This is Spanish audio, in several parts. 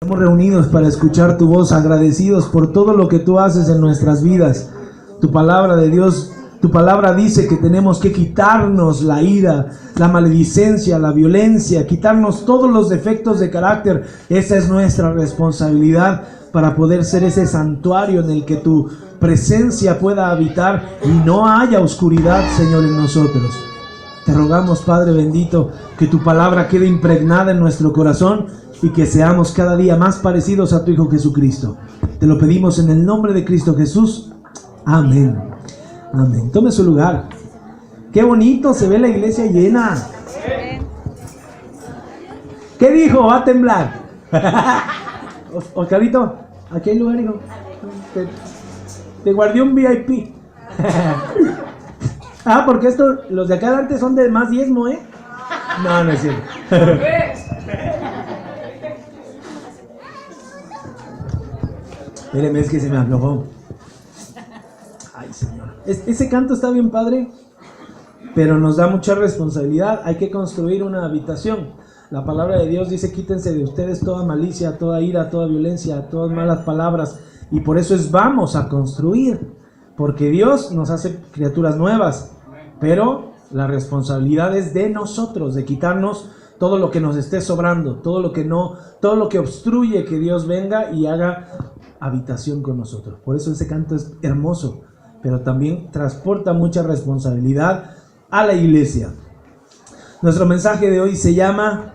Estamos reunidos para escuchar tu voz, agradecidos por todo lo que tú haces en nuestras vidas. Tu palabra de Dios, tu palabra dice que tenemos que quitarnos la ira, la maledicencia, la violencia, quitarnos todos los defectos de carácter. Esa es nuestra responsabilidad para poder ser ese santuario en el que tu presencia pueda habitar y no haya oscuridad, Señor, en nosotros. Te rogamos, Padre bendito, que tu palabra quede impregnada en nuestro corazón y que seamos cada día más parecidos a tu Hijo Jesucristo. Te lo pedimos en el nombre de Cristo Jesús. Amén. Amén. Tome su lugar. Qué bonito se ve la iglesia llena. ¿Qué dijo? Va a temblar. Oscarito, aquí hay lugar, hijo. Te guardé un VIP. Porque los de acá adelante son de más diezmo, ¿eh? No, no es cierto. Espéreme, es que se me aflojó. Ay, Señor. Ese canto está bien padre, pero nos da mucha responsabilidad. Hay que construir una habitación. La palabra de Dios dice: quítense de ustedes toda malicia, toda ira, toda violencia, todas malas palabras. Y por eso vamos a construir, porque Dios nos hace criaturas nuevas, pero la responsabilidad es de nosotros, de quitarnos todo lo que nos esté sobrando, todo lo que obstruye que Dios venga y haga habitación con nosotros. Por eso ese canto es hermoso, pero también transporta mucha responsabilidad a la iglesia. Nuestro mensaje de hoy se llama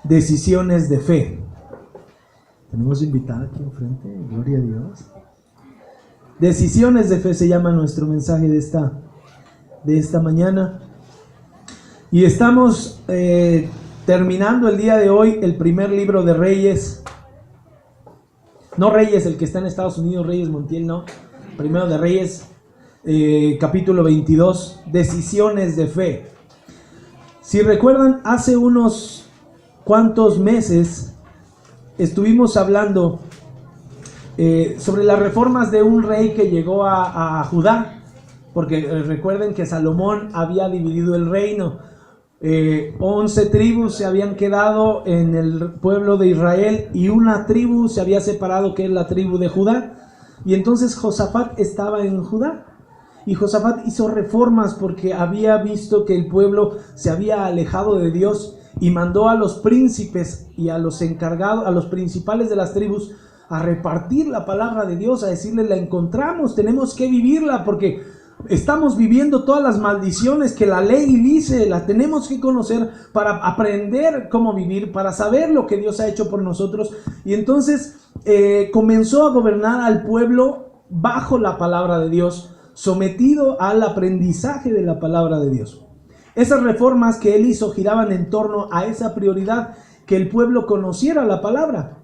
Decisiones de Fe. Tenemos invitada aquí enfrente, gloria a Dios. Decisiones de Fe se llama nuestro mensaje de esta mañana. Y estamos terminando el día de hoy el primer libro de Reyes. No Reyes, el que está en Estados Unidos, Reyes Montiel, no. Primero de Reyes, capítulo 22, Decisiones de Fe. Si recuerdan, hace unos cuantos meses estuvimos hablando sobre las reformas de un rey que llegó a Judá, porque recuerden que Salomón había dividido el reino. 11 tribus se habían quedado en el pueblo de Israel y una tribu se había separado, que es la tribu de Judá. Y entonces Josafat estaba en Judá, y Josafat hizo reformas porque había visto que el pueblo se había alejado de Dios, y mandó a los príncipes y a los encargados, a los principales de las tribus, a repartir la palabra de Dios, a decirles: la encontramos, tenemos que vivirla, porque estamos viviendo todas las maldiciones que la ley dice, las tenemos que conocer para aprender cómo vivir, para saber lo que Dios ha hecho por nosotros. Y entonces comenzó a gobernar al pueblo bajo la palabra de Dios, sometido al aprendizaje de la palabra de Dios. Esas reformas que él hizo giraban en torno a esa prioridad, que el pueblo conociera la palabra.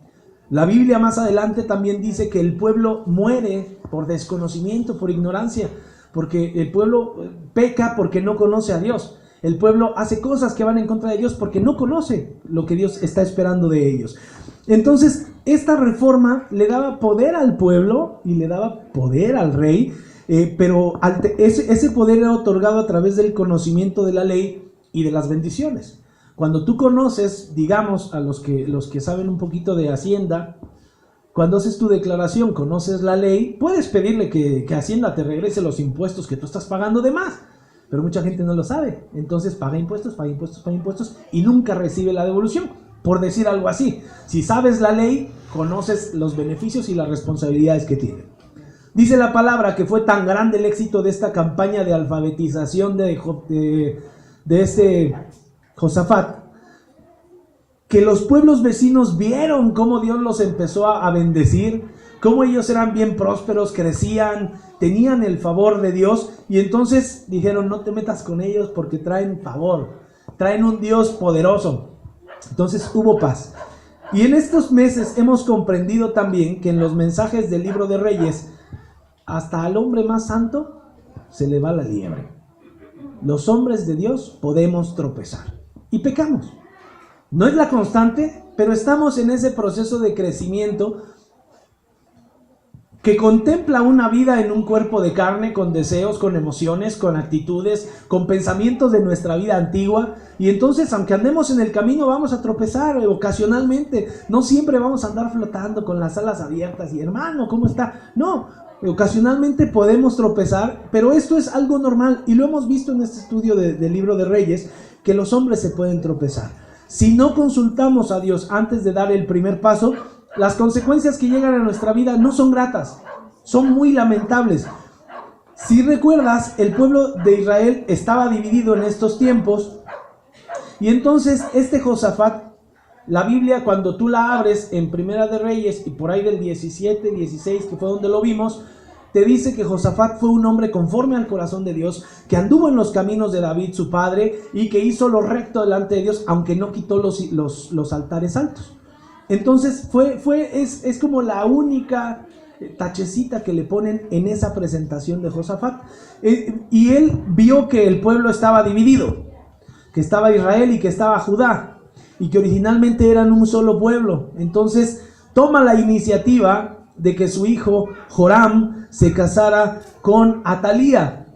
La Biblia más adelante también dice que el pueblo muere por desconocimiento, por ignorancia, porque el pueblo peca porque no conoce a Dios. El pueblo hace cosas que van en contra de Dios porque no conoce lo que Dios está esperando de ellos. Entonces, esta reforma le daba poder al pueblo y le daba poder al rey, pero ese poder era otorgado a través del conocimiento de la ley y de las bendiciones. Cuando tú conoces, digamos, a los que saben un poquito de Hacienda, cuando haces tu declaración, conoces la ley, puedes pedirle que Hacienda te regrese los impuestos que tú estás pagando de más, pero mucha gente no lo sabe. Entonces paga impuestos y nunca recibe la devolución, por decir algo así. Si sabes la ley, conoces los beneficios y las responsabilidades que tiene. Dice la palabra que fue tan grande el éxito de esta campaña de alfabetización de este Josafat, que los pueblos vecinos vieron cómo Dios los empezó a bendecir, cómo ellos eran bien prósperos, crecían, tenían el favor de Dios, y entonces dijeron: no te metas con ellos porque traen favor, traen un Dios poderoso. Entonces hubo paz. Y en estos meses hemos comprendido también que en los mensajes del libro de Reyes, hasta al hombre más santo se le va la liebre. Los hombres de Dios podemos tropezar y pecamos. No es la constante, pero estamos en ese proceso de crecimiento que contempla una vida en un cuerpo de carne, con deseos, con emociones, con actitudes, con pensamientos de nuestra vida antigua. Y entonces, aunque andemos en el camino, vamos a tropezar ocasionalmente. No siempre vamos a andar flotando con las alas abiertas y hermano, ¿cómo está? No, ocasionalmente podemos tropezar, pero esto es algo normal. Y lo hemos visto en este estudio del libro de Reyes, que los hombres se pueden tropezar. Si no consultamos a Dios antes de dar el primer paso, las consecuencias que llegan a nuestra vida no son gratas, son muy lamentables. Si recuerdas, el pueblo de Israel estaba dividido en estos tiempos, y entonces Josafat, la Biblia cuando tú la abres en Primera de Reyes y por ahí del 17, 16, que fue donde lo vimos, te dice que Josafat fue un hombre conforme al corazón de Dios, que anduvo en los caminos de David su padre y que hizo lo recto delante de Dios, aunque no quitó los altares altos. Entonces es como la única tachecita que le ponen en esa presentación de Josafat. Y él vio que el pueblo estaba dividido, que estaba Israel y que estaba Judá, y que originalmente eran un solo pueblo. Entonces toma la iniciativa de que su hijo Joram se casara con Atalía.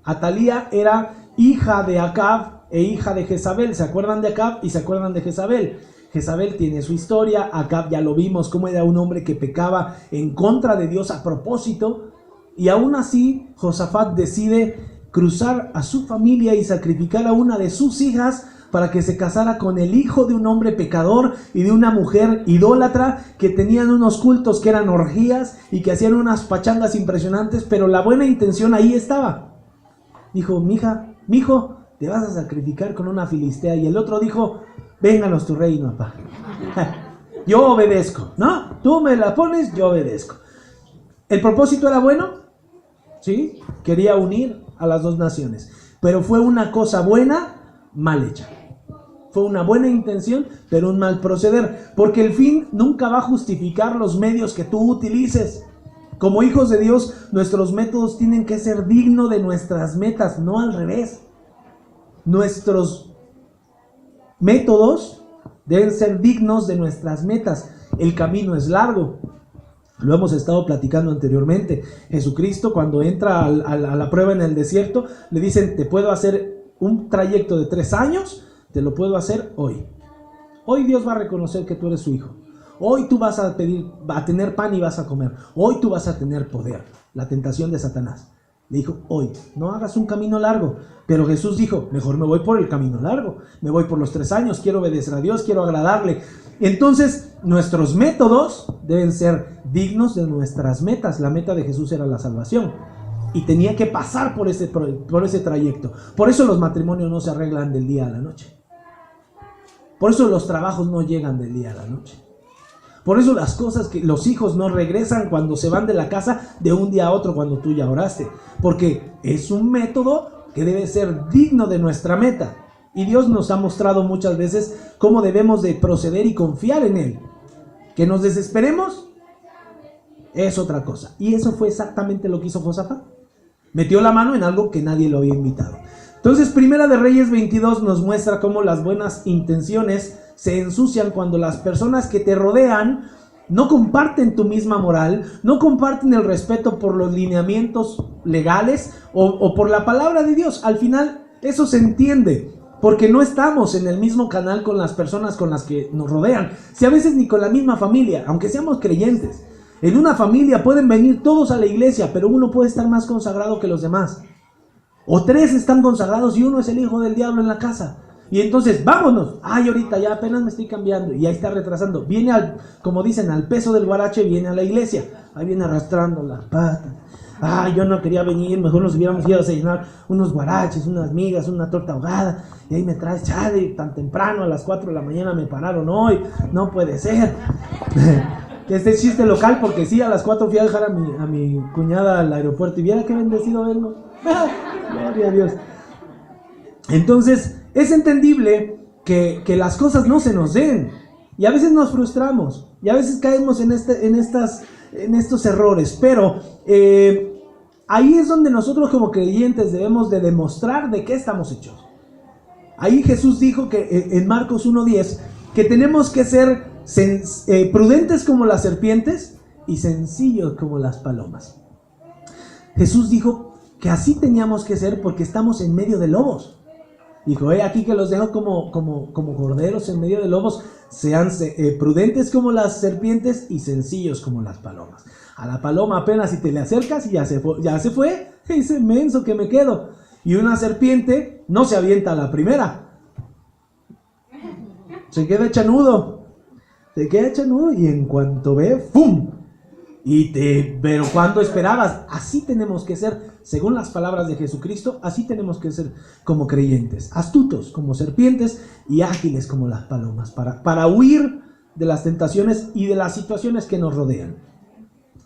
Atalía era hija de Acab e hija de Jezabel. ¿Se acuerdan de Acab y se acuerdan de Jezabel? Jezabel tiene su historia. Acab ya lo vimos, cómo era un hombre que pecaba en contra de Dios a propósito. Y aún así Josafat decide cruzar a su familia y sacrificar a una de sus hijas para que se casara con el hijo de un hombre pecador y de una mujer idólatra, que tenían unos cultos que eran orgías y que hacían unas pachangas impresionantes, pero la buena intención ahí estaba. Dijo: mijo, te vas a sacrificar con una filistea. Y el otro dijo: vénganos tu reino, papá. Yo obedezco, ¿no? Tú me la pones, yo obedezco. ¿El propósito era bueno? Sí, quería unir a las dos naciones, pero fue una cosa buena, mal hecha. Fue una buena intención, pero un mal proceder, porque el fin nunca va a justificar los medios que tú utilices. Como hijos de Dios, nuestros métodos tienen que ser dignos de nuestras metas, no al revés. Nuestros métodos deben ser dignos de nuestras metas. El camino es largo. Lo hemos estado platicando anteriormente. Jesucristo, cuando entra a la prueba en el desierto, le dicen: te puedo hacer un trayecto de 3 años, te lo puedo hacer hoy. Hoy Dios va a reconocer que tú eres su hijo. Hoy tú vas a tener pan y vas a comer. Hoy tú vas a tener poder. La tentación de Satanás. Le dijo: hoy, no hagas un camino largo. Pero Jesús dijo: mejor me voy por el camino largo. Me voy por los 3 años. Quiero obedecer a Dios, quiero agradarle. Entonces, nuestros métodos deben ser dignos de nuestras metas. La meta de Jesús era la salvación. Y tenía que pasar por ese trayecto. Por eso los matrimonios no se arreglan del día a la noche. Por eso los trabajos no llegan del día a la noche. Por eso las cosas que los hijos no regresan cuando se van de la casa de un día a otro cuando tú ya oraste. Porque es un método que debe ser digno de nuestra meta. Y Dios nos ha mostrado muchas veces cómo debemos de proceder y confiar en Él. Que nos desesperemos es otra cosa. Y eso fue exactamente lo que hizo Josafat. Metió la mano en algo que nadie lo había invitado. Entonces, Primera de Reyes 22 nos muestra cómo las buenas intenciones se ensucian cuando las personas que te rodean no comparten tu misma moral, no comparten el respeto por los lineamientos legales o por la palabra de Dios. Al final, eso se entiende, porque no estamos en el mismo canal con las personas con las que nos rodean. Si a veces ni con la misma familia, aunque seamos creyentes. En una familia pueden venir todos a la iglesia, pero uno puede estar más consagrado que los demás. O 3 están consagrados y uno es el hijo del diablo en la casa. Y entonces, vámonos. Ay, ahorita ya apenas me estoy cambiando. Y ahí está retrasando. Viene como dicen, al peso del guarache, viene a la iglesia. Ahí viene arrastrando la pata. Ay, yo no quería venir. Mejor nos hubiéramos ido a desayunar unos guaraches, unas migas, una torta ahogada. Y ahí me traes, chale, tan temprano, a las 4 de la mañana me pararon hoy. No puede ser. Este es chiste local, porque sí, a las 4 fui a dejar a mi cuñada al aeropuerto. Y viera qué bendecido vengo. Gloria a Dios. Entonces, es entendible que las cosas no se nos den. Y a veces nos frustramos. Y a veces caemos en estos errores. Pero ahí es donde nosotros como creyentes debemos de demostrar de qué estamos hechos. Ahí Jesús dijo que en Marcos 1:10 que tenemos que ser prudentes como las serpientes y sencillos como las palomas. Jesús dijo que así teníamos que ser porque estamos en medio de lobos. Dijo, aquí que los dejo como corderos en medio de lobos, sean prudentes como las serpientes y sencillos como las palomas. A la paloma apenas si te le acercas y ya se fue, ese menso que me quedo. Y una serpiente no se avienta a la primera. Se queda chanudo y en cuanto ve, ¡fum! Pero ¿cuándo esperabas? Así tenemos que ser, según las palabras de Jesucristo, así tenemos que ser como creyentes, astutos como serpientes y ágiles como las palomas, para huir de las tentaciones y de las situaciones que nos rodean.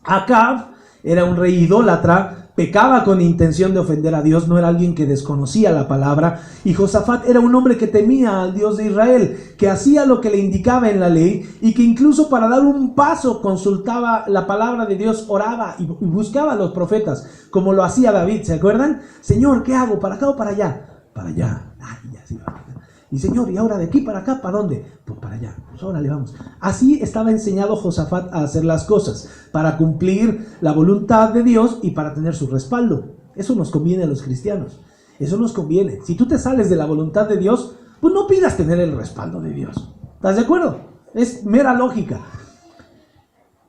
Acab era un rey idólatra, pecaba con intención de ofender a Dios, no era alguien que desconocía la palabra, y Josafat era un hombre que temía al Dios de Israel, que hacía lo que le indicaba en la ley, y que incluso para dar un paso consultaba la palabra de Dios, oraba y buscaba a los profetas, como lo hacía David, ¿se acuerdan? Señor, ¿qué hago? ¿Para acá o para allá? Para allá. Ay, ya sí va. Y Señor, ¿y ahora de aquí para acá? ¿Para dónde? Pues para allá. Pues órale, vamos. Así estaba enseñado Josafat a hacer las cosas, para cumplir la voluntad de Dios y para tener su respaldo. Eso nos conviene a los cristianos. Eso nos conviene. Si tú te sales de la voluntad de Dios, pues no pidas tener el respaldo de Dios. ¿Estás de acuerdo? Es mera lógica.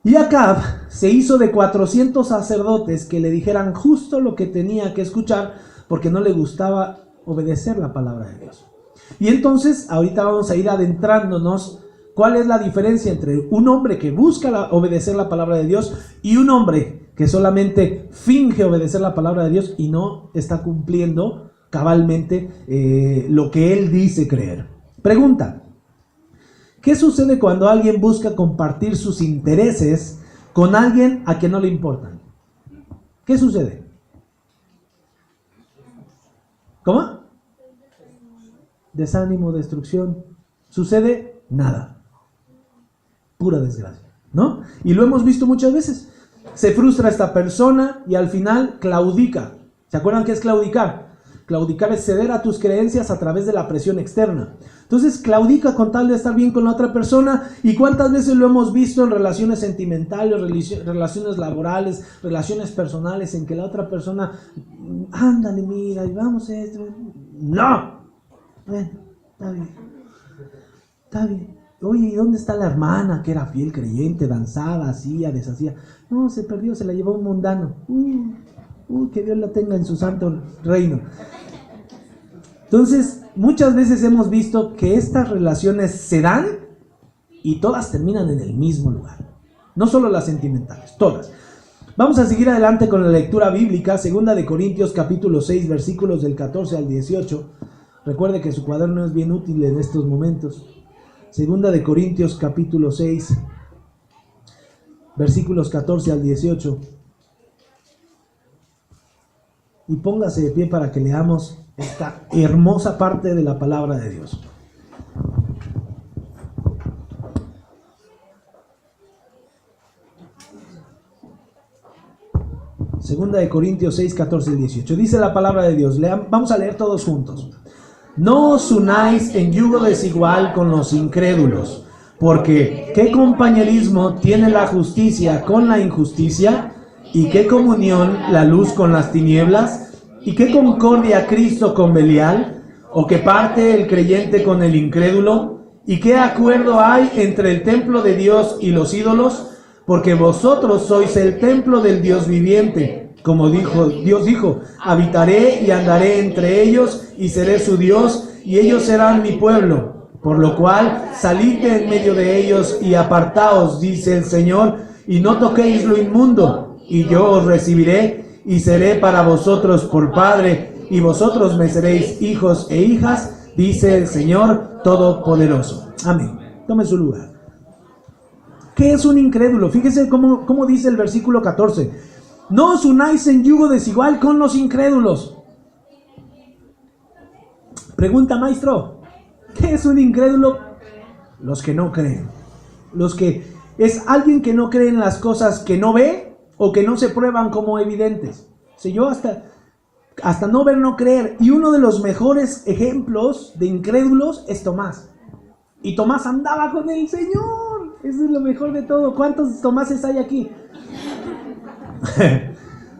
Y Acab se hizo de 400 sacerdotes que le dijeran justo lo que tenía que escuchar, porque no le gustaba obedecer la palabra de Dios. Y entonces, ahorita vamos a ir adentrándonos cuál es la diferencia entre un hombre que busca obedecer la palabra de Dios y un hombre que solamente finge obedecer la palabra de Dios y no está cumpliendo cabalmente lo que él dice creer. Pregunta: ¿qué sucede cuando alguien busca compartir sus intereses con alguien a quien no le importan? ¿Qué sucede? ¿Cómo? Desánimo, destrucción. ¿Sucede? Nada. Pura desgracia, ¿no? Y lo hemos visto muchas veces. Se frustra esta persona y al final claudica. ¿Se acuerdan qué es claudicar? Claudicar es ceder a tus creencias a través de la presión externa. Entonces claudica con tal de estar bien con la otra persona. ¿Y cuántas veces lo hemos visto en relaciones sentimentales, relaciones laborales, relaciones personales, en que la otra persona, ándale, mira, y vamos a esto? ¡No! Bueno, está bien. Oye, ¿y dónde está la hermana que era fiel creyente, danzaba, hacía, deshacía? No, se perdió, se la llevó un mundano. Que Dios la tenga en su santo reino. Entonces, muchas veces hemos visto que estas relaciones se dan y todas terminan en el mismo lugar. No solo las sentimentales, todas. Vamos a seguir adelante con la lectura bíblica, 2 de Corintios capítulo 6, versículos del 14 al 18. Recuerde que su cuaderno es bien útil en estos momentos. 2 de Corintios capítulo 6, versículos 14 al 18. Y póngase de pie para que leamos esta hermosa parte de la palabra de Dios. Segunda de Corintios 6, 14 y 18. Dice la palabra de Dios. Vamos a leer todos juntos. No os unáis en yugo desigual con los incrédulos, porque ¿qué compañerismo tiene la justicia con la injusticia? ¿Y qué comunión la luz con las tinieblas? ¿Y qué concordia Cristo con Belial? ¿O qué parte el creyente con el incrédulo? ¿Y qué acuerdo hay entre el templo de Dios y los ídolos? Porque vosotros sois el templo del Dios viviente. Como Dios dijo, habitaré y andaré entre ellos y seré su Dios y ellos serán mi pueblo. Por lo cual, salid de en medio de ellos y apartaos, dice el Señor, y no toquéis lo inmundo, y yo os recibiré y seré para vosotros por Padre, y vosotros me seréis hijos e hijas, dice el Señor Todopoderoso. Amén. Tome su lugar. ¿Qué es un incrédulo? Fíjese cómo dice el versículo 14. No os unáis en yugo desigual con los incrédulos. Pregunta, maestro, ¿qué es un incrédulo? Los que no creen. Es alguien que no cree en las cosas que no ve o que no se prueban como evidentes. Si yo hasta no ver, no creer. Y uno de los mejores ejemplos de incrédulos es Tomás. Y Tomás andaba con el Señor. Eso es lo mejor de todo. ¿Cuántos Tomases hay aquí?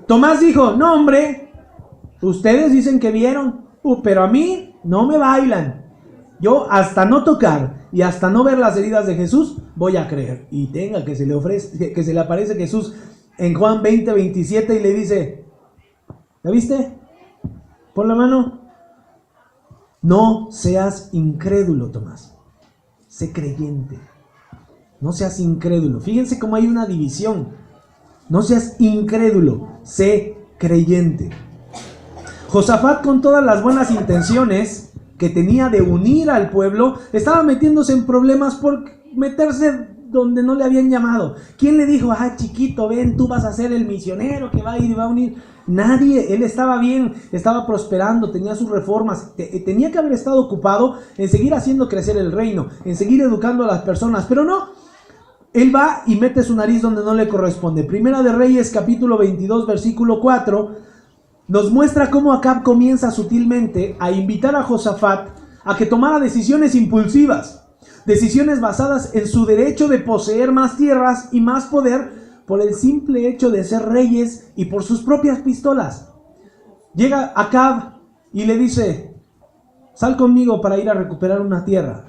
Tomás dijo, no hombre, ustedes dicen que vieron, pero a mí no me bailan. Yo hasta no tocar y hasta no ver las heridas de Jesús, voy a creer. Y tenga que se le ofrece, que se le aparece Jesús en Juan 20:27 y le dice, ¿la viste? Pon la mano. No seas incrédulo, Tomás. Sé creyente. No seas incrédulo. Fíjense cómo hay una división. No seas incrédulo, sé creyente. Josafat, con todas las buenas intenciones que tenía de unir al pueblo, estaba metiéndose en problemas por meterse donde no le habían llamado. ¿Quién le dijo, chiquito, ven, tú vas a ser el misionero que va a ir y va a unir? Nadie. Él estaba bien, estaba prosperando, tenía sus reformas, tenía que haber estado ocupado en seguir haciendo crecer el reino, en seguir educando a las personas, pero no. Él va y mete su nariz donde no le corresponde. Primera de Reyes, capítulo 22, versículo 4, nos muestra cómo Acab comienza sutilmente a invitar a Josafat a que tomara decisiones impulsivas, decisiones basadas en su derecho de poseer más tierras y más poder por el simple hecho de ser reyes y por sus propias pistolas. Llega Acab y le dice, sal conmigo para ir a recuperar una tierra.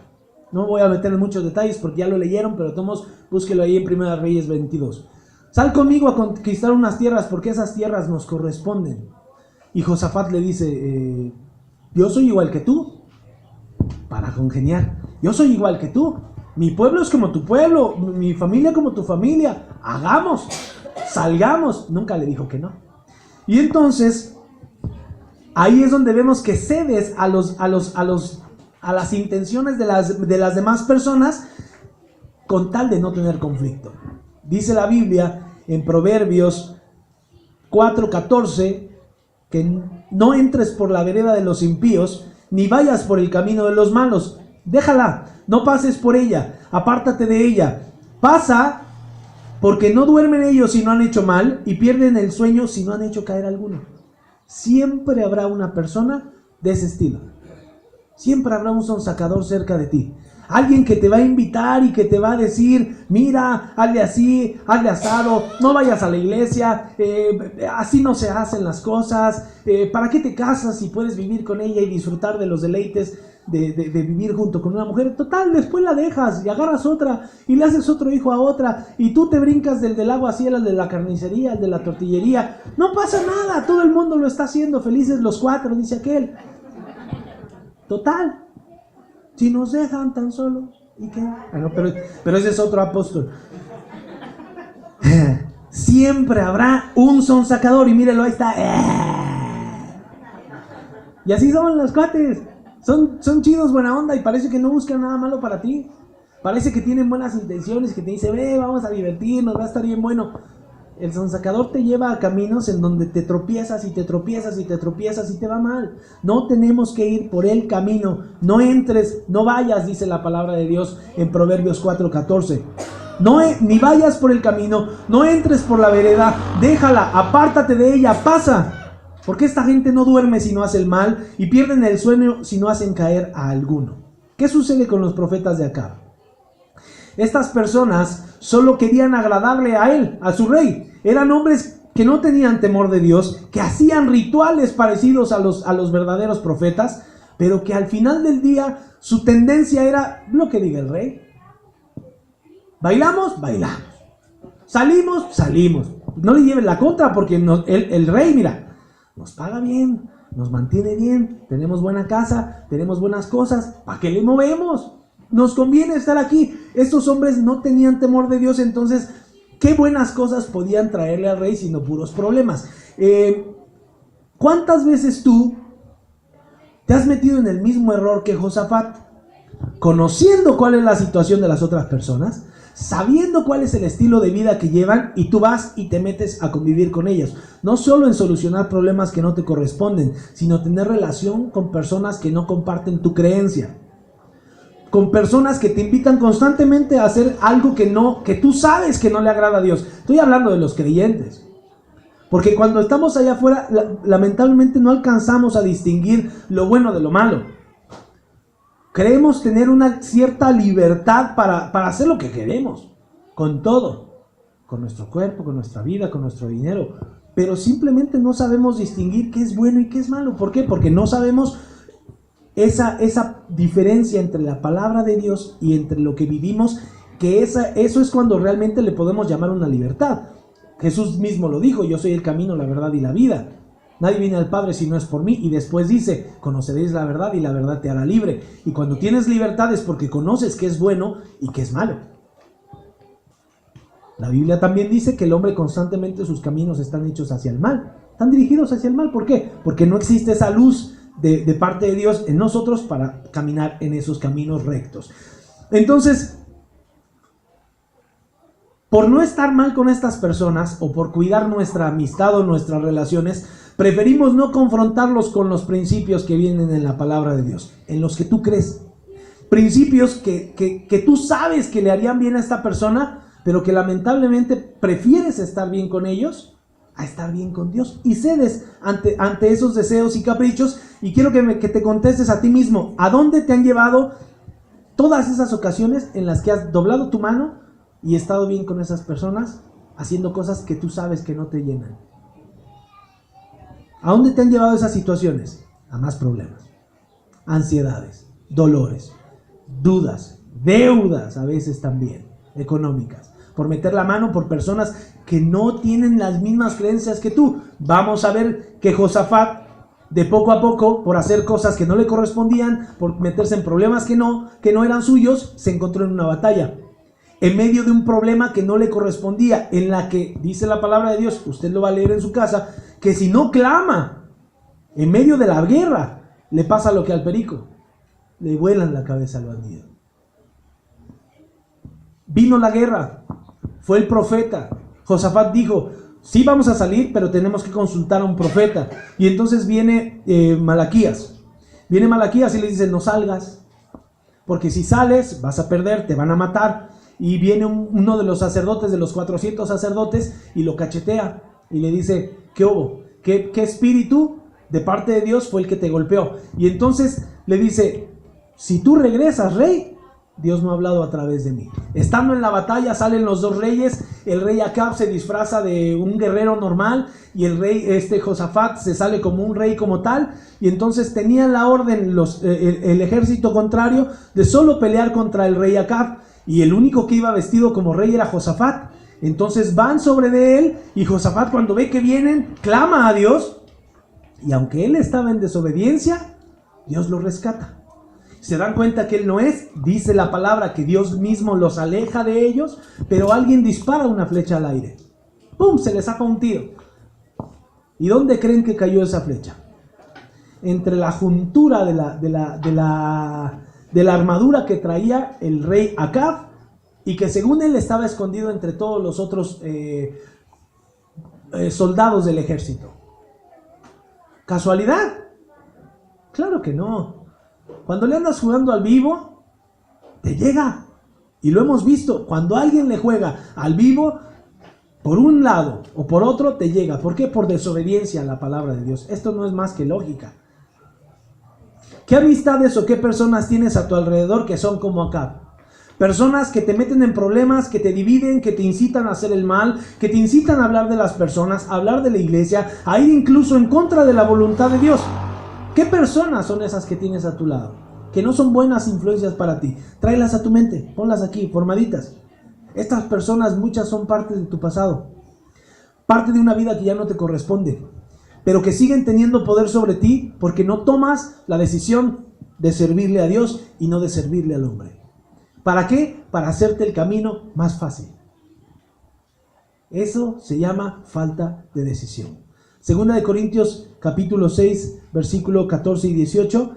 No voy a meter en muchos detalles porque ya lo leyeron, pero tomos, búsquelo ahí en Primera Reyes 22. Sal conmigo a conquistar unas tierras porque esas tierras nos corresponden. Y Josafat le dice, yo soy igual que tú, para congeniar. Yo soy igual que tú. Mi pueblo es como tu pueblo, mi familia como tu familia. Hagamos, salgamos. Nunca le dijo que no. Y entonces, ahí es donde vemos que cedes a las intenciones de las demás personas con tal de no tener conflicto. Dice la Biblia en Proverbios 4:14 que no entres por la vereda de los impíos, ni vayas por el camino de los malos. Déjala, no pases por ella, apártate de ella. Pasa porque no duermen ellos si no han hecho mal y pierden el sueño si no han hecho caer alguno. Siempre habrá una persona de ese estilo. Siempre habrá un sonsacador cerca de ti. Alguien que te va a invitar y que te va a decir, mira, hazle así, hazle asado, no vayas a la iglesia, así no se hacen las cosas, ¿para qué te casas si puedes vivir con ella y disfrutar de los deleites de vivir junto con una mujer? Total, después la dejas y agarras otra y le haces otro hijo a otra y tú te brincas del agua así al de la carnicería, al de la tortillería. No pasa nada, todo el mundo lo está haciendo, felices los cuatro, dice aquel. Total. Si nos dejan tan solos, ¿y qué? Bueno, pero ese es otro apóstol. Siempre habrá un sonsacador y mírelo, ahí está. Y así son los cuates. Son chidos, buena onda y parece que no buscan nada malo para ti. Parece que tienen buenas intenciones, que te dicen, vamos a divertirnos, va a estar bien bueno. El sonsacador te lleva a caminos en donde te tropiezas y te tropiezas y te tropiezas y te va mal. No tenemos que ir por el camino. No entres, no vayas, dice la palabra de Dios en Proverbios 4:14. Ni vayas por el camino, no entres por la vereda, déjala, apártate de ella, pasa. Porque esta gente no duerme si no hace el mal y pierden el sueño si no hacen caer a alguno. ¿Qué sucede con los profetas de Acab? Estas personas solo querían agradarle a él, a su rey. Eran hombres que no tenían temor de Dios, que hacían rituales parecidos a los verdaderos profetas, pero que al final del día su tendencia era lo que diga el rey. ¿Bailamos? Bailamos. ¿Salimos? Salimos. No le lleven la contra porque el rey, mira, nos paga bien, nos mantiene bien, tenemos buena casa, tenemos buenas cosas. ¿Para qué le movemos? Nos conviene estar aquí. Estos hombres no tenían temor de Dios, entonces, ¿qué buenas cosas podían traerle al rey sino puros problemas? ¿Cuántas veces tú te has metido en el mismo error que Josafat? Conociendo cuál es la situación de las otras personas, sabiendo cuál es el estilo de vida que llevan y tú vas y te metes a convivir con ellos. No solo en solucionar problemas que no te corresponden, sino tener relación con personas que no comparten tu creencia. Con personas que te invitan constantemente a hacer algo que tú sabes que no le agrada a Dios. Estoy hablando de los creyentes. Porque cuando estamos allá afuera, lamentablemente no alcanzamos a distinguir lo bueno de lo malo. Creemos tener una cierta libertad para hacer lo que queremos, con todo, con nuestro cuerpo, con nuestra vida, con nuestro dinero, pero simplemente no sabemos distinguir qué es bueno y qué es malo. ¿Por qué? Porque no sabemos esa diferencia entre la palabra de Dios y entre lo que vivimos, que eso es cuando realmente le podemos llamar una libertad. Jesús mismo lo dijo: yo soy el camino, la verdad y la vida. Nadie viene al Padre si no es por mí. Y después dice: conoceréis la verdad y la verdad te hará libre. Y cuando tienes libertad es porque conoces qué es bueno y qué es malo. La Biblia también dice que el hombre constantemente sus caminos están hechos hacia el mal. Están dirigidos hacia el mal. ¿Por qué? Porque no existe esa luz de parte de Dios en nosotros para caminar en esos caminos rectos. Entonces, por no estar mal con estas personas o por cuidar nuestra amistad o nuestras relaciones, preferimos no confrontarlos con los principios que vienen en la palabra de Dios, en los que tú crees. Principios que tú sabes que le harían bien a esta persona, pero que lamentablemente prefieres estar bien con ellos a estar bien con Dios. Y cedes ante esos deseos y caprichos. Y quiero que te contestes a ti mismo: ¿a dónde te han llevado todas esas ocasiones en las que has doblado tu mano y estado bien con esas personas, haciendo cosas que tú sabes que no te llenan? ¿A dónde te han llevado esas situaciones? A más problemas, ansiedades, dolores, dudas, deudas a veces también, económicas, por meter la mano por personas que no tienen las mismas creencias que tú. Vamos a ver que Josafat, de poco a poco, por hacer cosas que no le correspondían, por meterse en problemas que no eran suyos, se encontró en una batalla, en medio de un problema que no le correspondía, en la que dice la palabra de Dios, usted lo va a leer en su casa, que si no clama en medio de la guerra, le pasa lo que al perico: le vuelan la cabeza al bandido. Vino la guerra, fue el profeta. Josafat dijo: sí, vamos a salir, pero tenemos que consultar a un profeta. Y entonces viene Malaquías. Viene Malaquías y le dice: no salgas, porque si sales vas a perder, te van a matar. Y viene uno de los sacerdotes, de los 400 sacerdotes, y lo cachetea y le dice: ¿qué hubo? ¿Qué espíritu de parte de Dios fue el que te golpeó? Y entonces le dice: si tú regresas, rey, Dios no ha hablado a través de mí. Estando en la batalla salen los dos reyes. El rey Acab se disfraza de un guerrero normal y el rey Josafat se sale como un rey como tal. Y entonces tenían la orden el ejército contrario de solo pelear contra el rey Acab, y el único que iba vestido como rey era Josafat. Entonces van sobre de él, y Josafat, cuando ve que vienen, clama a Dios, y aunque él estaba en desobediencia, Dios lo rescata. Se dan cuenta que él no es, dice la palabra que Dios mismo los aleja de ellos, pero alguien dispara una flecha al aire. ¡Pum! Se le saca un tiro. ¿Y dónde creen que cayó esa flecha? Entre la juntura de la armadura que traía el rey Acab, y que según él estaba escondido entre todos los otros soldados del ejército. ¿Casualidad? Claro que no. Cuando le andas jugando al vivo, te llega. Y lo hemos visto. Cuando alguien le juega al vivo, por un lado o por otro, te llega. ¿Por qué? Por desobediencia a la palabra de Dios. Esto no es más que lógica. ¿Qué amistades o qué personas tienes a tu alrededor que son como Acab? Personas que te meten en problemas, que te dividen, que te incitan a hacer el mal, que te incitan a hablar de las personas, a hablar de la iglesia, a ir incluso en contra de la voluntad de Dios. ¿Qué personas son esas que tienes a tu lado? Que no son buenas influencias para ti. Tráelas a tu mente, ponlas aquí, formaditas. Estas personas, muchas son parte de tu pasado, parte de una vida que ya no te corresponde, pero que siguen teniendo poder sobre ti porque no tomas la decisión de servirle a Dios y no de servirle al hombre. ¿Para qué? Para hacerte el camino más fácil. Eso se llama falta de decisión. Segunda de Corintios capítulo 6, versículo 14 y 18,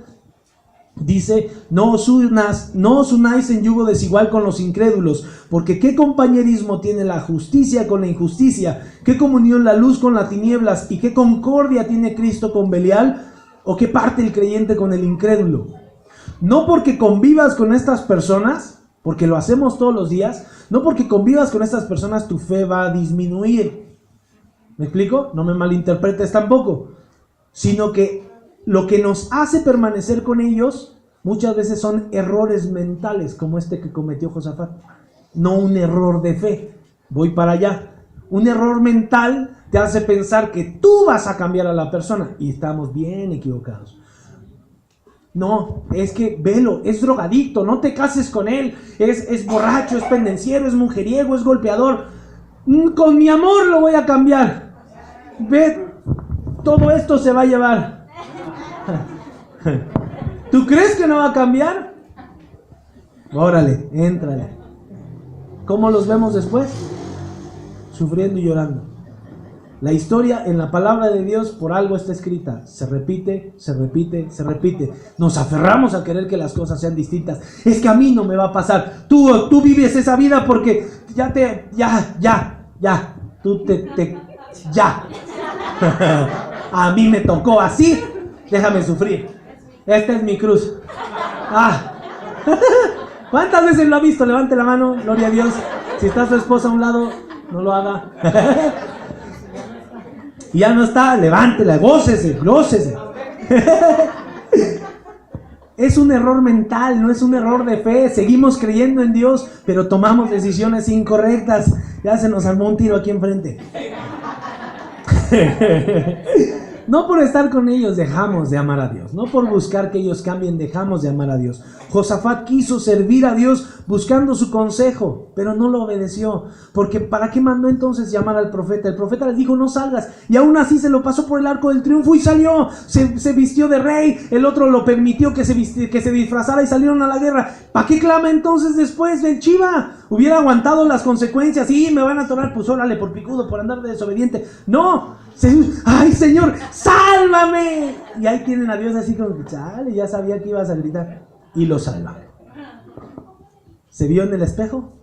dice: no os unáis en yugo desigual con los incrédulos, porque ¿qué compañerismo tiene la justicia con la injusticia? ¿Qué comunión la luz con las tinieblas? ¿Y qué concordia tiene Cristo con Belial? ¿O qué parte el creyente con el incrédulo? No porque convivas con estas personas, porque lo hacemos todos los días, no porque convivas con estas personas tu fe va a disminuir. ¿Me explico? No me malinterpretes tampoco. Sino que lo que nos hace permanecer con ellos muchas veces son errores mentales, como este que cometió Josafat. No un error de fe. Voy para allá. Un error mental te hace pensar que tú vas a cambiar a la persona, y estamos bien equivocados. No, es que velo, es drogadicto, no te cases con él, es borracho, es pendenciero, es mujeriego, es golpeador. Con mi amor lo voy a cambiar. Ve, todo esto se va a llevar. ¿Tú crees que no va a cambiar? Órale, éntrale. ¿Cómo los vemos después? Sufriendo y llorando. La historia en la palabra de Dios por algo está escrita. Se repite, se repite, se repite. Nos aferramos a querer que las cosas sean distintas. Es que a mí no me va a pasar. Tú vives esa vida porque ya. A mí me tocó así. Déjame sufrir. Esta es mi cruz. ¿Cuántas veces lo ha visto? Levante la mano, gloria a Dios. Si está su esposa a un lado, no lo haga. Y ya no está, levántela, gócese. Es un error mental, no es un error de fe. Seguimos creyendo en Dios, pero tomamos decisiones incorrectas. Ya se nos armó un tiro aquí enfrente. No por estar con ellos dejamos de amar a Dios. No por buscar que ellos cambien dejamos de amar a Dios. Josafat quiso servir a Dios buscando su consejo, pero no lo obedeció. Porque ¿para qué mandó entonces llamar al profeta? El profeta les dijo: no salgas. Y aún así se lo pasó por el arco del triunfo y salió. Se vistió de rey. El otro lo permitió que se disfrazara y salieron a la guerra. ¿Para qué clama entonces después del chiva? Hubiera aguantado las consecuencias. Sí, me van a atorar, pues órale, por picudo, por andar de desobediente. No. ¡Ay, Señor, sálvame! Y ahí tienen a Dios así como que, chale, ya sabía que ibas a gritar. Y lo salva. ¿Se vio en el espejo?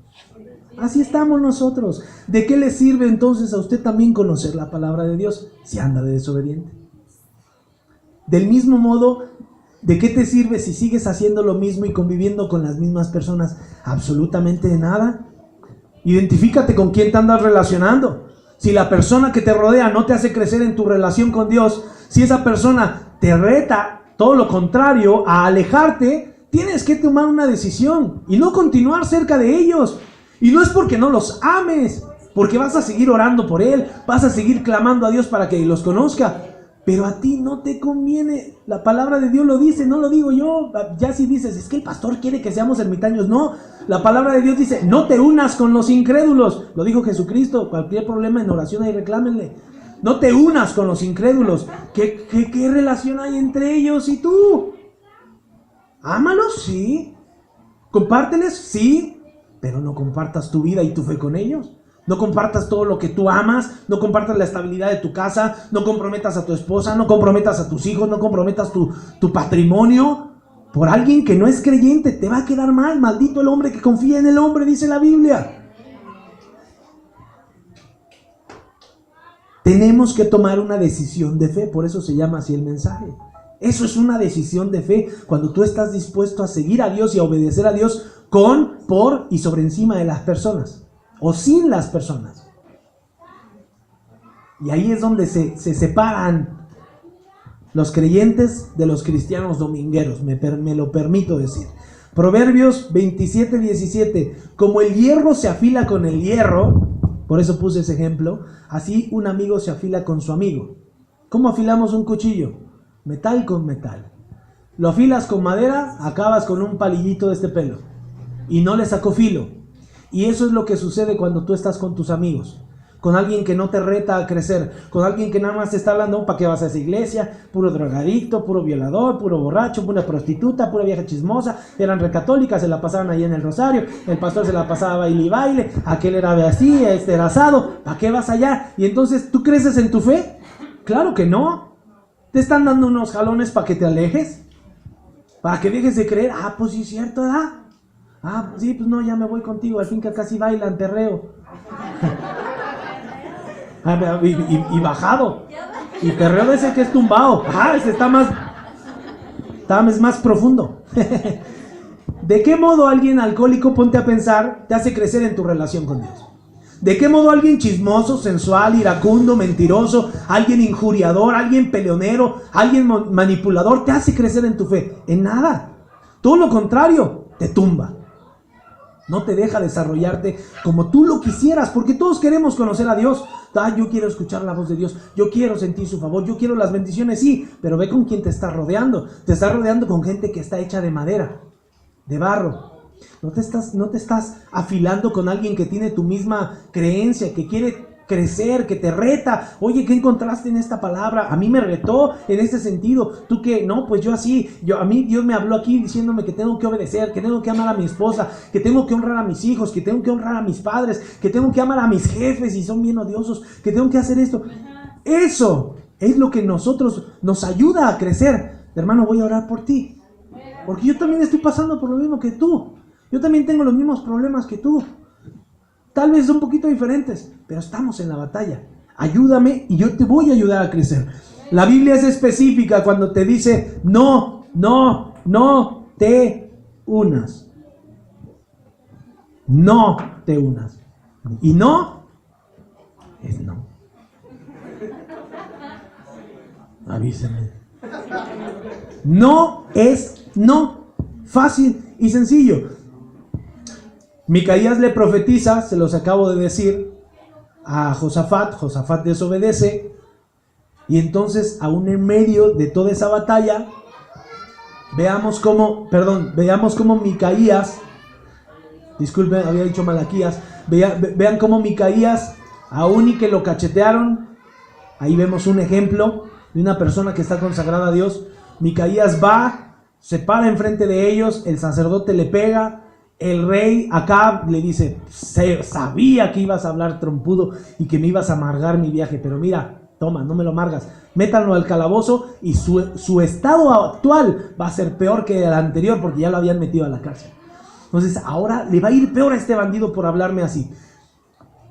Así estamos nosotros. ¿De qué le sirve entonces a usted también conocer la palabra de Dios si anda de desobediente? Del mismo modo, ¿de qué te sirve si sigues haciendo lo mismo y conviviendo con las mismas personas? Absolutamente de nada. Identifícate con quién te andas relacionando. Si la persona que te rodea no te hace crecer en tu relación con Dios, si esa persona te reta, todo lo contrario, a alejarte, tienes que tomar una decisión y no continuar cerca de ellos. Y no es porque no los ames, porque vas a seguir orando por él, vas a seguir clamando a Dios para que los conozca, pero a ti no te conviene. La palabra de Dios lo dice, no lo digo yo. Ya si dices, es que el pastor quiere que seamos ermitaños, no. La palabra de Dios dice, no te unas con los incrédulos. Lo dijo Jesucristo. Cualquier problema en oración ahí reclámenle. No te unas con los incrédulos. ¿Qué relación hay entre ellos y tú? Ámalos, sí. Compárteles, sí. Pero no compartas tu vida y tu fe con ellos. No compartas todo lo que tú amas, no compartas la estabilidad de tu casa, no comprometas a tu esposa, no comprometas a tus hijos, no comprometas tu patrimonio por alguien que no es creyente. Te va a quedar mal. Maldito el hombre que confía en el hombre, dice la Biblia. Tenemos que tomar una decisión de fe, por eso se llama así el mensaje. Eso es una decisión de fe, cuando tú estás dispuesto a seguir a Dios y a obedecer a Dios con, por y sobre encima de las personas. O sin las personas. Y ahí es donde se separan los creyentes de los cristianos domingueros, me lo permito decir. Proverbios 27:17. Como el hierro se afila con el hierro, por eso puse ese ejemplo, así un amigo se afila con su amigo. ¿Cómo afilamos un cuchillo? Metal con metal. Lo afilas con madera, acabas con un palillito de este pelo y no le sacó filo. Y eso es lo que sucede cuando tú estás con tus amigos, con alguien que no te reta a crecer, con alguien que nada más te está hablando, ¿para qué vas a esa iglesia? Puro drogadicto, puro violador, puro borracho, pura prostituta, pura vieja chismosa, eran recatólicas, se la pasaban ahí en el rosario, el pastor se la pasaba baile y baile, aquel era así, este era asado, ¿para qué vas allá? Y entonces, ¿tú creces en tu fe? Claro que no. Te están dando unos jalones para que te alejes, para que dejes de creer. Pues sí es cierto, ¿verdad? Sí, pues no, ya me voy contigo, al fin que casi bailan perreo. Y bajado. Y perreo de ese que es tumbado. Ese está más profundo. ¿De qué modo alguien alcohólico, ponte a pensar, te hace crecer en tu relación con Dios? ¿De qué modo alguien chismoso, sensual, iracundo, mentiroso, alguien injuriador, alguien peleonero, alguien manipulador te hace crecer en tu fe? En nada. Todo lo contrario, te tumba. No te deja desarrollarte como tú lo quisieras, porque todos queremos conocer a Dios. Yo quiero escuchar la voz de Dios, yo quiero sentir su favor, yo quiero las bendiciones, sí, pero ve con quién te estás rodeando. Te estás rodeando con gente que está hecha de madera, de barro. No te estás afilando con alguien que tiene tu misma creencia, que quiere crecer, que te reta. Oye, ¿qué encontraste en esta palabra? A mí me retó en este sentido. Tú que, no, pues yo así, a mí Dios me habló aquí diciéndome que tengo que obedecer, que tengo que amar a mi esposa, que tengo que honrar a mis hijos, que tengo que honrar a mis padres, que tengo que amar a mis jefes y son bien odiosos, que tengo que hacer esto. Eso es lo que nos ayuda a crecer. Hermano, voy a orar por ti, porque yo también estoy pasando por lo mismo que tú. Yo también tengo los mismos problemas que tú. Tal vez un poquito diferentes, pero estamos en la batalla. Ayúdame y yo te voy a ayudar a crecer. La Biblia es específica cuando te dice no te unas. No te unas. Y no es no. Avísenme. No es no. Fácil y sencillo. Micaías le profetiza, se los acabo de decir, a Josafat. Josafat desobedece, y entonces aún en medio de toda esa batalla, veamos cómo Micaías, disculpen, había dicho Malaquías, vean cómo Micaías, aún y que lo cachetearon, ahí vemos un ejemplo de una persona que está consagrada a Dios. Micaías va, se para enfrente de ellos, el sacerdote le pega. El rey Acab le dice, sabía que ibas a hablar trompudo y que me ibas a amargar mi viaje, pero mira, toma, no me lo amargas, métanlo al calabozo, y su estado actual va a ser peor que el anterior porque ya lo habían metido a la cárcel. Entonces ahora le va a ir peor a este bandido por hablarme así.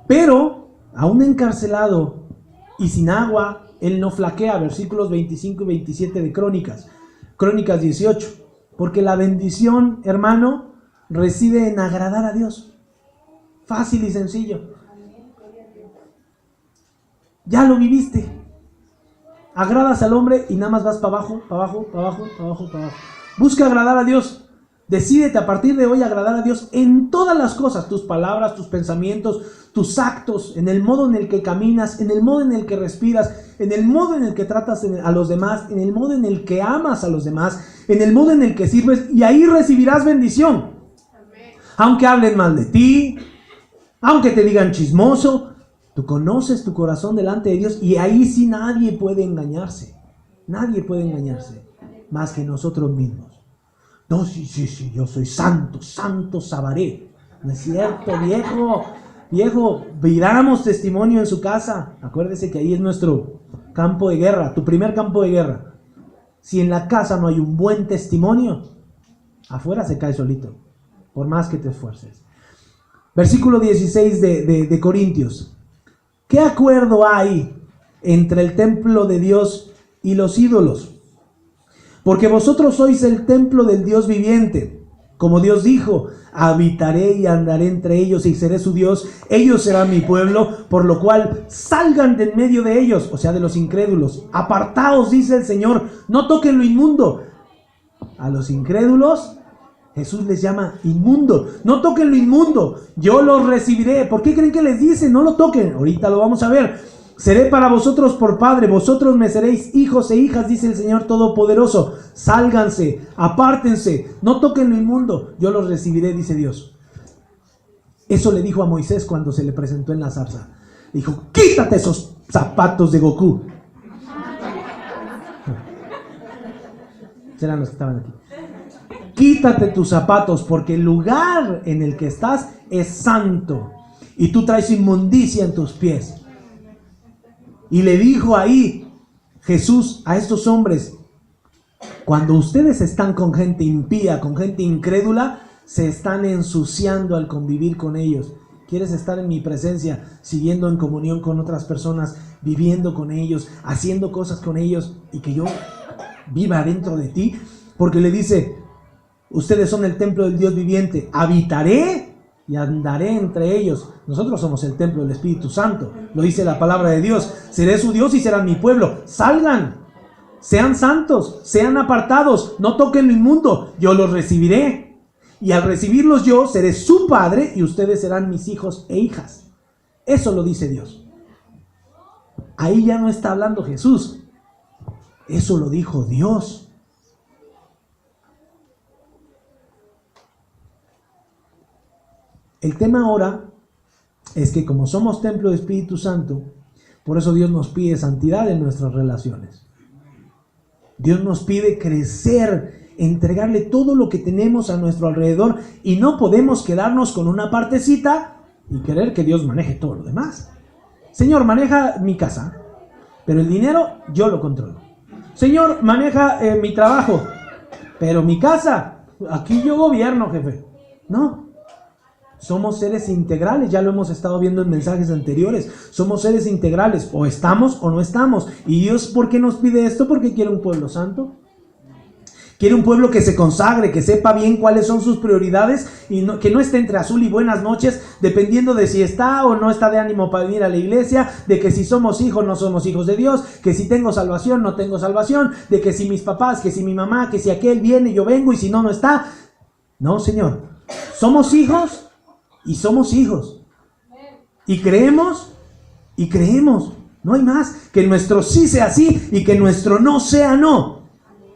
Pero aún encarcelado y sin agua, él no flaquea. Versículos 25 y 27 de Crónicas 18, porque la bendición, hermano, reside en agradar a Dios. Fácil y sencillo. Ya lo viviste. Agradas al hombre y nada más vas para abajo, para abajo, para abajo, para abajo, para abajo. Busca agradar a Dios. Decídete a partir de hoy agradar a Dios en todas las cosas. Tus palabras, tus pensamientos, tus actos, en el modo en el que caminas, en el modo en el que respiras, en el modo en el que tratas a los demás, en el modo en el que amas a los demás, en el modo en el que sirves, y ahí recibirás bendición. Aunque hablen mal de ti, aunque te digan chismoso, tú conoces tu corazón delante de Dios, y ahí sí nadie puede engañarse. Nadie puede engañarse más que nosotros mismos. No, sí, yo soy santo sabaré. No es cierto, viejo, viramos testimonio en su casa. Acuérdese que ahí es nuestro campo de guerra, tu primer campo de guerra. Si en la casa no hay un buen testimonio, afuera se cae solito, por más que te esfuerces. Versículo 16 de Corintios. ¿Qué acuerdo hay entre el templo de Dios y los ídolos? Porque vosotros sois el templo del Dios viviente. Como Dios dijo, habitaré y andaré entre ellos y seré su Dios. Ellos serán mi pueblo, por lo cual salgan de en medio de ellos, o sea, de los incrédulos. Apartaos, dice el Señor, no toquen lo inmundo. A los incrédulos Jesús les llama inmundo. No toquen lo inmundo, yo los recibiré. ¿Por qué creen que les dice? No lo toquen. Ahorita lo vamos a ver. Seré para vosotros por padre, vosotros me seréis hijos e hijas, dice el Señor Todopoderoso. Sálganse, apártense, no toquen lo inmundo, yo los recibiré, dice Dios. Eso le dijo a Moisés cuando se le presentó en la zarza. Dijo, quítate esos zapatos de Goku. Serán los que estaban aquí. Quítate tus zapatos, porque el lugar en el que estás es santo y tú traes inmundicia en tus pies. Y le dijo ahí Jesús a estos hombres, cuando ustedes están con gente impía, con gente incrédula, se están ensuciando al convivir con ellos. ¿Quieres estar en mi presencia, siguiendo en comunión con otras personas, viviendo con ellos, haciendo cosas con ellos y que yo viva dentro de ti? Porque le dice, ustedes son el templo del Dios viviente, habitaré y andaré entre ellos. Nosotros somos el templo del Espíritu Santo, lo dice la palabra de Dios. Seré su Dios y serán mi pueblo. Salgan, sean santos, sean apartados, no toquen lo inmundo, yo los recibiré. Y al recibirlos yo, seré su padre y ustedes serán mis hijos e hijas. Eso lo dice Dios. Ahí ya no está hablando Jesús. Eso lo dijo Dios. El tema ahora es que como somos templo del Espíritu Santo, por eso Dios nos pide santidad en nuestras relaciones. Dios nos pide crecer, entregarle todo lo que tenemos a nuestro alrededor, y no podemos quedarnos con una partecita y querer que Dios maneje todo lo demás. Señor, maneja mi casa, pero el dinero yo lo controlo. Señor, maneja mi trabajo, pero mi casa, aquí yo gobierno, jefe. No. Somos seres integrales, ya lo hemos estado viendo en mensajes anteriores. Somos seres integrales, o estamos o no estamos. ¿Y Dios por qué nos pide esto? Porque quiere un pueblo santo. Quiere un pueblo que se consagre, que sepa bien cuáles son sus prioridades y que no esté entre azul y buenas noches, dependiendo de si está o no está de ánimo para venir a la iglesia, de que si somos hijos no somos hijos de Dios, que si tengo salvación no tengo salvación, de que si mis papás, que si mi mamá, que si aquel viene yo vengo y si no, no está. No, Señor. Somos hijos. Y somos hijos. Y creemos. No hay más. Que nuestro sí sea sí y que nuestro no sea no.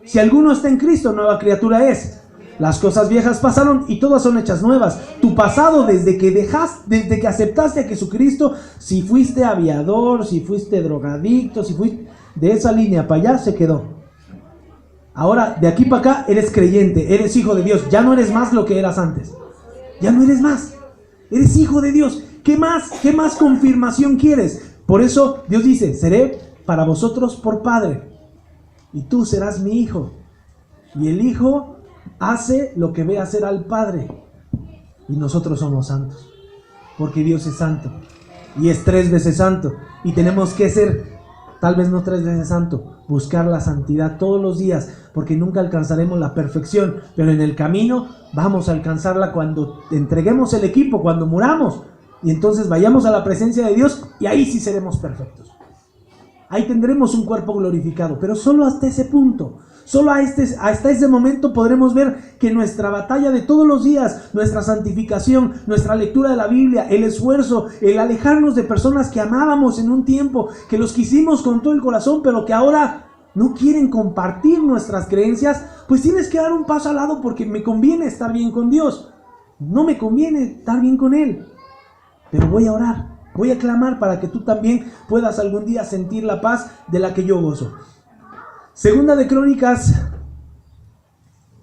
Si alguno está en Cristo, nueva criatura es. Las cosas viejas pasaron y todas son hechas nuevas. Tu pasado, desde que aceptaste a Jesucristo, si fuiste aviador, si fuiste drogadicto, si fuiste de esa línea para allá, se quedó. Ahora, de aquí para acá, eres creyente, eres hijo de Dios. Ya no eres más lo que eras antes. Ya no eres más. Eres hijo de Dios. ¿Qué más? ¿Qué más confirmación quieres? Por eso Dios dice, seré para vosotros por padre. Y tú serás mi hijo. Y el hijo hace lo que ve hacer al padre. Y nosotros somos santos. Porque Dios es santo. Y es 3 veces santo. Y tenemos que ser, tal vez no 3 veces santo, buscar la santidad todos los días. Porque nunca alcanzaremos la perfección. Pero en el camino vamos a alcanzarla cuando entreguemos el equipo, cuando muramos. Y entonces vayamos a la presencia de Dios y ahí sí seremos perfectos. Ahí tendremos un cuerpo glorificado, pero solo hasta ese punto. Solo hasta ese momento podremos ver que nuestra batalla de todos los días, nuestra santificación, nuestra lectura de la Biblia, el esfuerzo, el alejarnos de personas que amábamos en un tiempo, que los quisimos con todo el corazón, pero que ahora no quieren compartir nuestras creencias, pues tienes que dar un paso al lado porque me conviene estar bien con Dios. No me conviene estar bien con Él, pero voy a orar. Voy a clamar para que tú también puedas algún día sentir la paz de la que yo gozo. Segunda de Crónicas,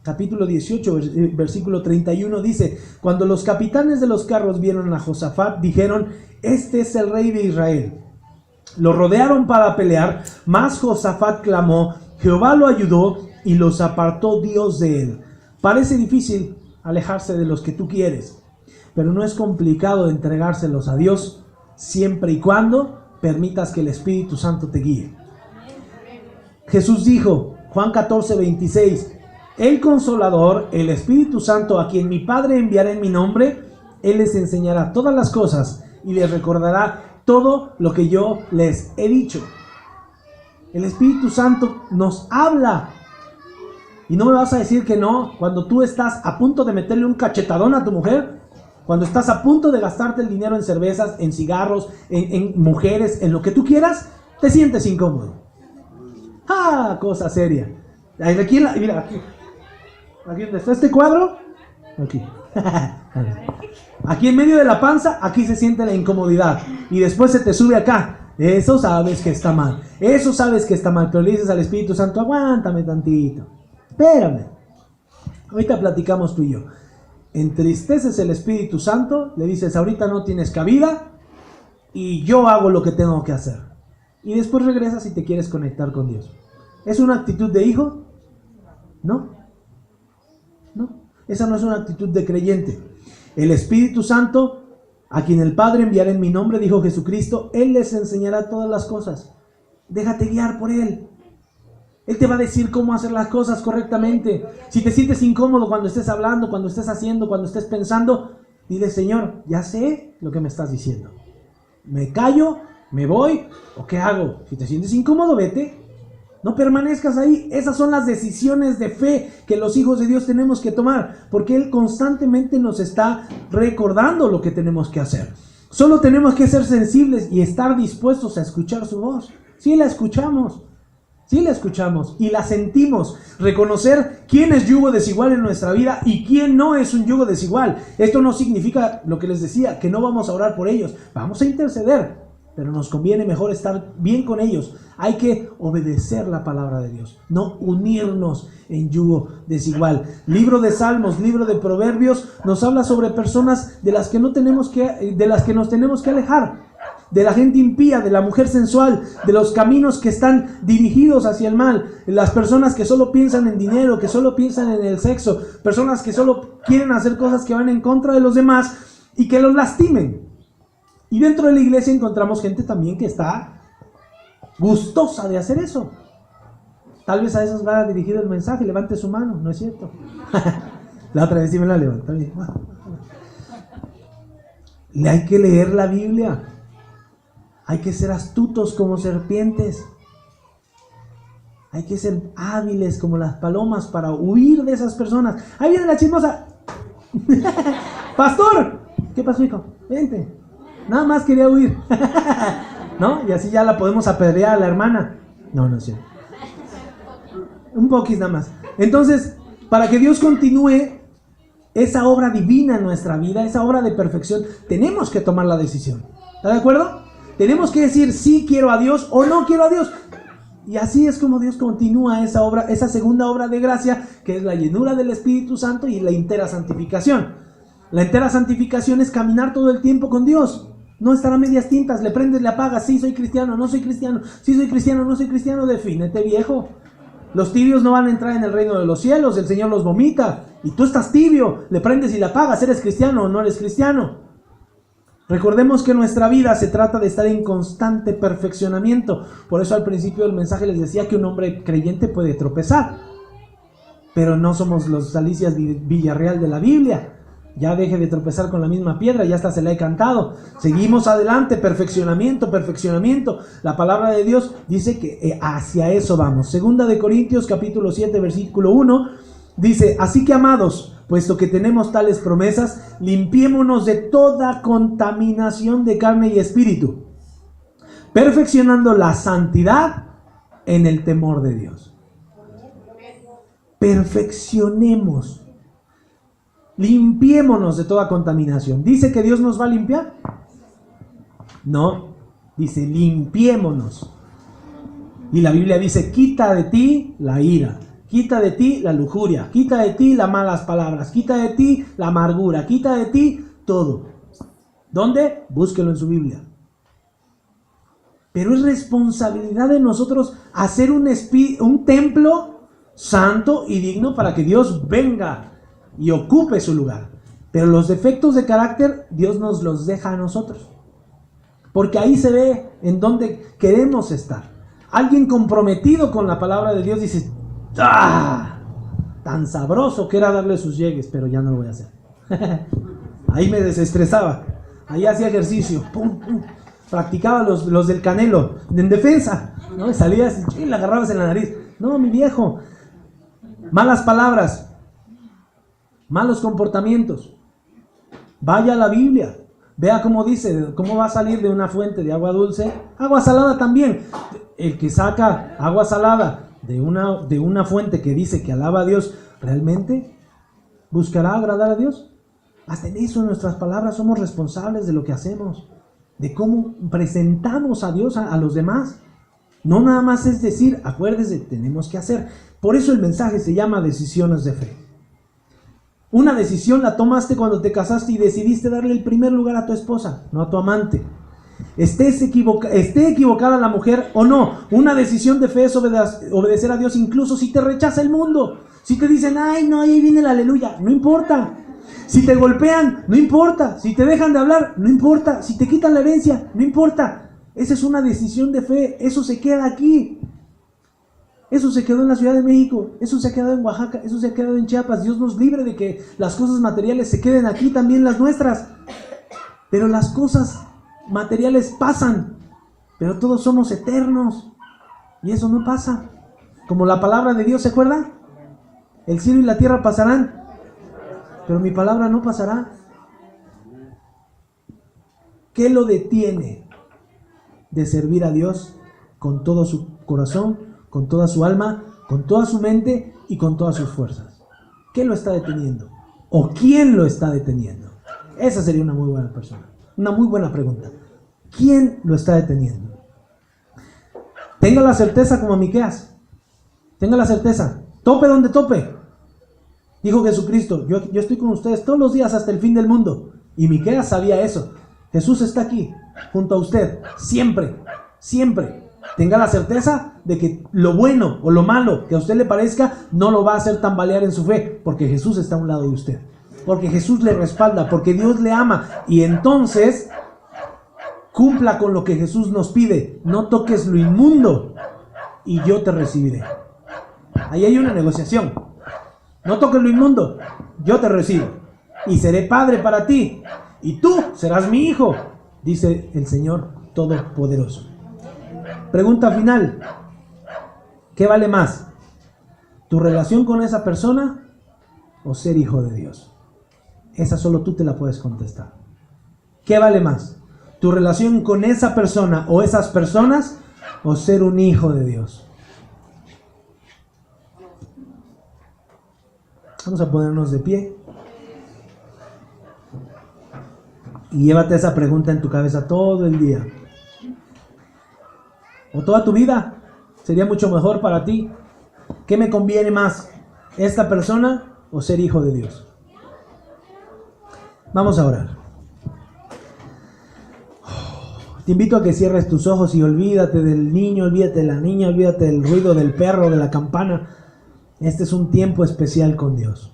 capítulo 18, versículo 31 dice: cuando los capitanes de los carros vieron a Josafat, dijeron, este es el rey de Israel. Lo rodearon para pelear, mas Josafat clamó, Jehová lo ayudó y los apartó Dios de él. Parece difícil alejarse de los que tú quieres, pero no es complicado entregárselos a Dios, siempre y cuando permitas que el Espíritu Santo te guíe. Jesús dijo, Juan 14, 26, el Consolador, el Espíritu Santo, a quien mi Padre enviará en mi nombre, Él les enseñará todas las cosas y les recordará todo lo que yo les he dicho. El Espíritu Santo nos habla. Y no me vas a decir que no cuando tú estás a punto de meterle un cachetadón a tu mujer. Cuando estás a punto de gastarte el dinero en cervezas, en cigarros, en mujeres, en lo que tú quieras, te sientes incómodo. ¡Ah! Cosa seria. Aquí, mira, aquí donde está este cuadro, aquí. Aquí en medio de la panza, aquí se siente la incomodidad. Y después se te sube acá. Eso sabes que está mal. Eso sabes que está mal. Pero le dices al Espíritu Santo, aguántame tantito. Espérame. Ahorita platicamos tú y yo. Entristeces el Espíritu Santo, le dices, ahorita no tienes cabida y yo hago lo que tengo que hacer. Y después regresas y te quieres conectar con Dios. ¿Es una actitud de hijo? No. No. Esa no es una actitud de creyente. El Espíritu Santo, a quien el Padre enviará en mi nombre, dijo Jesucristo, Él les enseñará todas las cosas. Déjate guiar por Él. Él te va a decir cómo hacer las cosas correctamente. Si te sientes incómodo cuando estés hablando, cuando estés haciendo, cuando estés pensando, dile, Señor, ya sé lo que me estás diciendo. ¿Me callo? ¿Me voy? ¿O qué hago? Si te sientes incómodo, vete. No permanezcas ahí. Esas son las decisiones de fe que los hijos de Dios tenemos que tomar, porque Él constantemente nos está recordando lo que tenemos que hacer. Solo tenemos que ser sensibles y estar dispuestos a escuchar su voz. Sí la escuchamos y la sentimos. Reconocer quién es yugo desigual en nuestra vida y quién no es un yugo desigual. Esto no significa, lo que les decía, que no vamos a orar por ellos. Vamos a interceder, pero nos conviene mejor estar bien con ellos. Hay que obedecer la palabra de Dios, no unirnos en yugo desigual. Libro de Salmos, libro de Proverbios nos habla sobre personas de las que nos tenemos que alejar. De la gente impía, de la mujer sensual, de los caminos que están dirigidos hacia el mal, las personas que solo piensan en dinero, que solo piensan en el sexo, personas que solo quieren hacer cosas que van en contra de los demás y que los lastimen. Y dentro de la iglesia encontramos gente también que está gustosa de hacer eso. Tal vez a esos va dirigido el mensaje. Levante su mano, ¿no es cierto? La otra vez sí me la levantó. Le hay que leer la Biblia. Hay que ser astutos como serpientes. Hay que ser hábiles como las palomas para huir de esas personas. Ahí viene la chismosa. Pastor, ¿qué pasó, hijo? Vente. Nada más quería huir. ¿No? Y así ya la podemos apedrear a la hermana. No, no es cierto. Un poquito nada más. Entonces, para que Dios continúe esa obra divina en nuestra vida, esa obra de perfección, tenemos que tomar la decisión. ¿Está de acuerdo? Tenemos que decir sí quiero a Dios o no quiero a Dios. Y así es como Dios continúa esa obra, esa segunda obra de gracia, que es la llenura del Espíritu Santo y la entera santificación. La entera santificación es caminar todo el tiempo con Dios. No estar a medias tintas, le prendes, le apagas, sí soy cristiano, no soy cristiano, sí soy cristiano, no soy cristiano, defínete, viejo. Los tibios no van a entrar en el reino de los cielos, el Señor los vomita. Y tú estás tibio, le prendes y le apagas, ¿eres cristiano o no eres cristiano? Recordemos que nuestra vida se trata de estar en constante perfeccionamiento. Por eso al principio del mensaje les decía que un hombre creyente puede tropezar. Pero no somos los Alicias Villarreal de la Biblia. Ya deje de tropezar con la misma piedra, ya hasta se la he cantado. Seguimos adelante, perfeccionamiento, perfeccionamiento. La palabra de Dios dice que hacia eso vamos. Segunda de Corintios capítulo 7 versículo 1 dice: así que, amados, puesto que tenemos tales promesas, limpiémonos de toda contaminación de carne y espíritu, perfeccionando la santidad en el temor de Dios. Perfeccionemos. Limpiémonos de toda contaminación. ¿Dice que Dios nos va a limpiar? No, dice limpiémonos. Y la Biblia dice: quita de ti la ira, quita de ti la lujuria, quita de ti las malas palabras, quita de ti la amargura, quita de ti todo. ¿Dónde? Búsquelo en su Biblia. Pero es responsabilidad de nosotros hacer un templo santo y digno para que Dios venga y ocupe su lugar. Pero los defectos de carácter Dios nos los deja a nosotros, porque ahí se ve en dónde queremos estar. Alguien comprometido con la palabra de Dios dice: ¡ah! Tan sabroso que era darle sus llegues, pero ya no lo voy a hacer. Ahí me desestresaba, ahí hacía ejercicio, pum, pum. Practicaba los del Canelo en defensa, ¿no? Y salías y la agarrabas en la nariz. No, mi viejo. Malas palabras, malos comportamientos. Vaya a la Biblia, vea cómo dice, cómo va a salir de una fuente de agua dulce, agua salada también. El que saca agua salada de una fuente que dice que alaba a Dios, ¿realmente buscará agradar a Dios? Hasta en eso, en nuestras palabras, somos responsables de lo que hacemos, de cómo presentamos a Dios a los demás. No nada más es decir, acuérdese, tenemos que hacer. Por eso el mensaje se llama decisiones de fe. Una decisión la tomaste cuando te casaste y decidiste darle el primer lugar a tu esposa, no a tu amante. Esté equivocada la mujer o no, una decisión de fe es obedecer a Dios, incluso si te rechaza el mundo. Si te dicen: ay, no, ahí viene el aleluya, no importa. Si te golpean, no importa. Si te dejan de hablar, no importa. Si te quitan la herencia, no importa. Esa es una decisión de fe. Eso se queda aquí. Eso se quedó en la Ciudad de México. Eso se ha quedado en Oaxaca. Eso se ha quedado en Chiapas. Dios nos libre de que las cosas materiales se queden aquí, también las nuestras. Pero las cosas materiales pasan. Pero todos somos eternos. Y eso no pasa. Como la palabra de Dios, ¿se acuerda? El cielo y la tierra pasarán, pero mi palabra no pasará. ¿Qué lo detiene de servir a Dios con todo su corazón, con toda su alma, con toda su mente y con todas sus fuerzas? ¿Qué lo está deteniendo? ¿O quién lo está deteniendo? Esa sería una muy buena persona, una muy buena pregunta. ¿Quién lo está deteniendo? Tenga la certeza como Miqueas. Tenga la certeza. Tope donde tope. Dijo Jesucristo, yo estoy con ustedes todos los días hasta el fin del mundo. Y Miqueas sabía eso. Jesús está aquí, junto a usted, siempre, siempre. Tenga la certeza de que lo bueno o lo malo que a usted le parezca no lo va a hacer tambalear en su fe, porque Jesús está a un lado de usted, porque Jesús le respalda, porque Dios le ama. Y entonces cumpla con lo que Jesús nos pide: no toques lo inmundo y yo te recibiré. Ahí hay una negociación. No toques lo inmundo, yo te recibo y seré padre para ti y tú serás mi hijo, dice el Señor Todopoderoso. Pregunta final: ¿qué vale más? ¿Tu relación con esa persona o ser hijo de Dios? Esa solo tú te la puedes contestar. ¿Qué vale más? ¿Tu relación con esa persona o esas personas o ser un hijo de Dios? Vamos a ponernos de pie y llévate esa pregunta en tu cabeza todo el día o toda tu vida. Sería mucho mejor para ti. ¿Qué me conviene más? ¿Esta persona o ser hijo de Dios? Vamos a orar. Te invito a que cierres tus ojos y olvídate del niño, olvídate de la niña, olvídate del ruido del perro, de la campana. Este es un tiempo especial con Dios.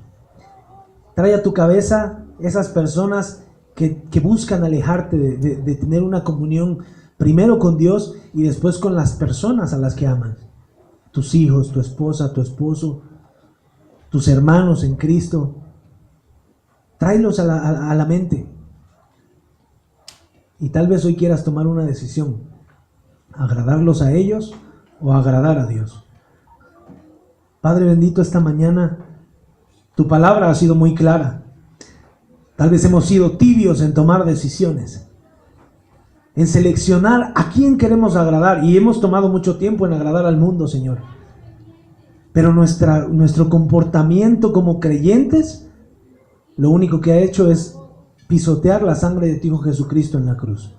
Trae a tu cabeza esas personas que buscan alejarte de tener una comunión primero con Dios y después con las personas a las que amas. Tus hijos, tu esposa, tu esposo, tus hermanos en Cristo. Tráelos a la mente. Y tal vez hoy quieras tomar una decisión: agradarlos a ellos o agradar a Dios. Padre bendito, esta mañana tu palabra ha sido muy clara. Tal vez hemos sido tibios en tomar decisiones, en seleccionar a quién queremos agradar, y hemos tomado mucho tiempo en agradar al mundo, Señor. Pero nuestro comportamiento como creyentes, lo único que ha hecho es pisotear la sangre de tu Hijo Jesucristo en la cruz.